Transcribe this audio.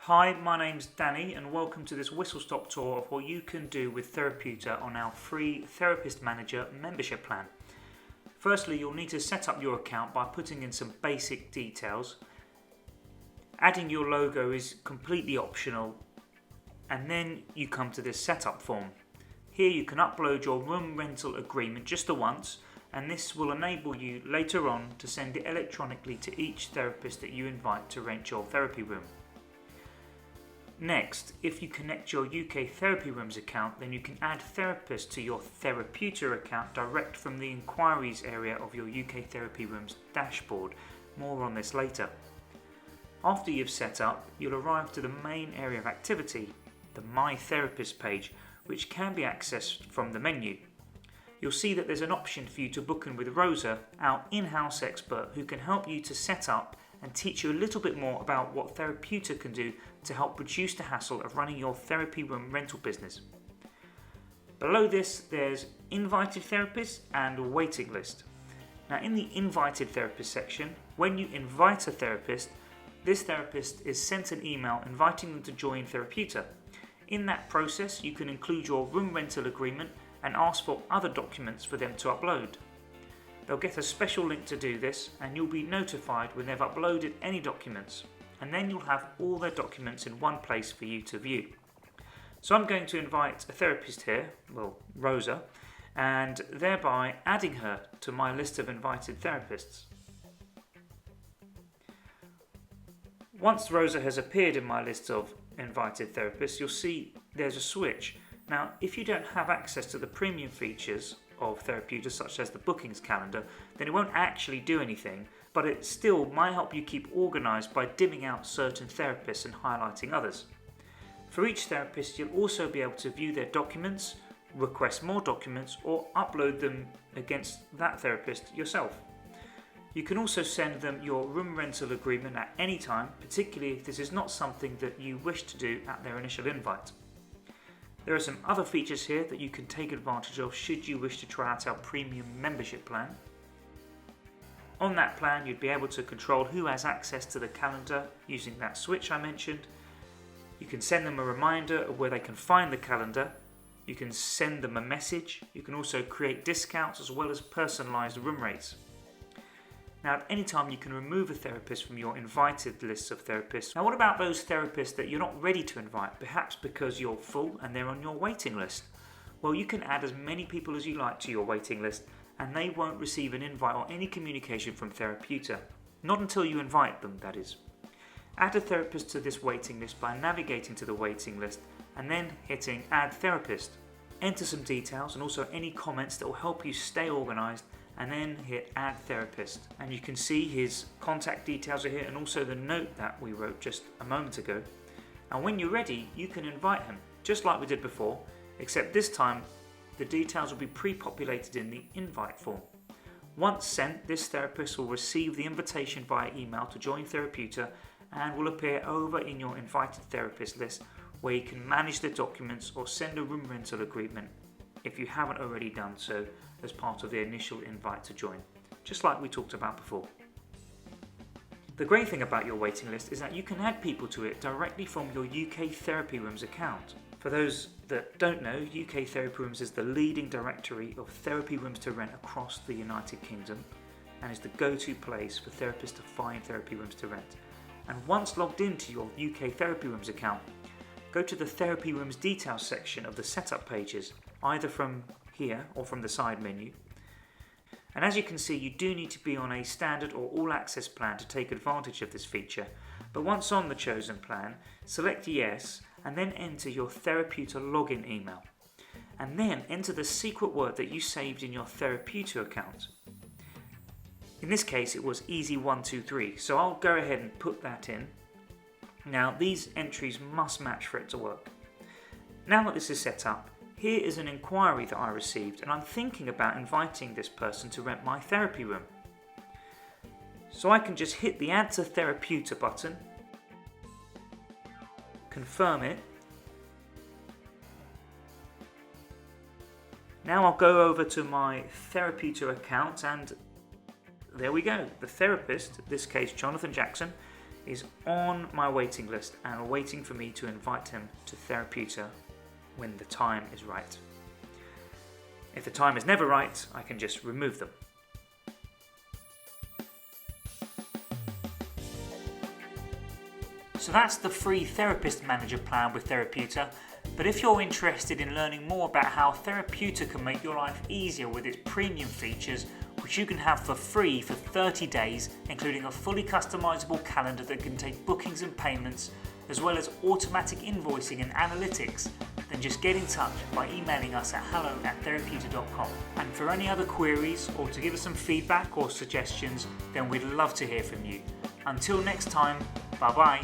Hi, my name's Danny and welcome to this whistle-stop tour of what you can do with Therapeuta on our free Therapist Manager membership plan. Firstly, you'll need to set up your account by putting in some basic details. Adding your logo is completely optional, and then you come to this setup form. Here you can upload your room rental agreement just the once, and this will enable you later on to send it electronically to each therapist that you invite to rent your therapy room. Next, if you connect your UK Therapy Rooms account, then you can add therapists to your Therapeuta account direct from the inquiries area of your UK Therapy Rooms dashboard. More on this later. After you've set up, you'll arrive to the main area of activity, the My Therapist page, which can be accessed from the menu. You'll see that there's an option for you to book in with Rosa, our in-house expert who can help you to set up and teach you a little bit more about what Therapeuta can do to help reduce the hassle of running your therapy room rental business. Below this, there's invited therapists and a waiting list. Now, in the invited therapist section, when you invite a therapist, this therapist is sent an email inviting them to join Therapeuta. In that process, you can include your room rental agreement and ask for other documents for them to upload. They'll get a special link to do this, and you'll be notified when they've uploaded any documents, and then you'll have all their documents in one place for you to view. So I'm going to invite a therapist here, Rosa, and thereby adding her to my list of invited therapists. Once Rosa has appeared in my list of invited therapists, you'll see there's a switch. Now, if you don't have access to the premium features of Therapeuta, such as the bookings calendar, then it won't actually do anything, but it still might help you keep organised by dimming out certain therapists and highlighting others. For each therapist, you'll also be able to view their documents, request more documents, or upload them against that therapist yourself. You can also send them your room rental agreement at any time, particularly if this is not something that you wish to do at their initial invite. There are some other features here that you can take advantage of should you wish to try out our premium membership plan. On that plan, you'd be able to control who has access to the calendar using that switch I mentioned. You can send them a reminder of where they can find the calendar. You can send them a message. You can also create discounts as well as personalised room rates. Now, at any time you can remove a therapist from your invited list of therapists. Now, what about those therapists that you're not ready to invite, perhaps because you're full and they're on your waiting list? Well, you can add as many people as you like to your waiting list, and they won't receive an invite or any communication from Therapeuta. Not until you invite them, that is. Add a therapist to this waiting list by navigating to the waiting list and then hitting Add Therapist. Enter some details and also any comments that will help you stay organised, and then hit Add Therapist. And you can see his contact details are here and also the note that we wrote just a moment ago. And when you're ready, you can invite him, just like we did before, except this time the details will be pre-populated in the invite form. Once sent, this therapist will receive the invitation via email to join Therapeuta and will appear over in your invited therapist list, where you can manage the documents or send a room rental agreement if you haven't already done so as part of the initial invite to join, just like we talked about before. The great thing about your waiting list is that you can add people to it directly from your UK Therapy Rooms account. For those that don't know, UK Therapy Rooms is the leading directory of therapy rooms to rent across the United Kingdom and is the go-to place for therapists to find therapy rooms to rent. And once logged into your UK Therapy Rooms account, go to the Therapy Rooms details section of the setup pages, either from here or from the side menu. And as you can see, you do need to be on a standard or all access plan to take advantage of this feature. But once on the chosen plan, select yes and then enter your Therapeuta login email. And then enter the secret word that you saved in your Therapeuta account. In this case, it was easy123, so I'll go ahead and put that in. Now, these entries must match for it to work. Now that this is set up, here is an inquiry that I received, and I'm thinking about inviting this person to rent my therapy room. So I can just hit the Add to Therapeuta button, confirm it. Now I'll go over to my Therapeuta account, and there we go. The therapist, in this case Jonathan Jackson, is on my waiting list and waiting for me to invite him to Therapeuta when the time is right. If the time is never right, I can just remove them. So that's the free Therapist Manager plan with Therapeuta. But if you're interested in learning more about how Therapeuta can make your life easier with its premium features, which you can have for free for 30 days, including a fully customizable calendar that can take bookings and payments, as well as automatic invoicing and analytics, then just get in touch by emailing us at hello@therapeuta.com. And for any other queries or to give us some feedback or suggestions, then we'd love to hear from you. Until next time, bye bye.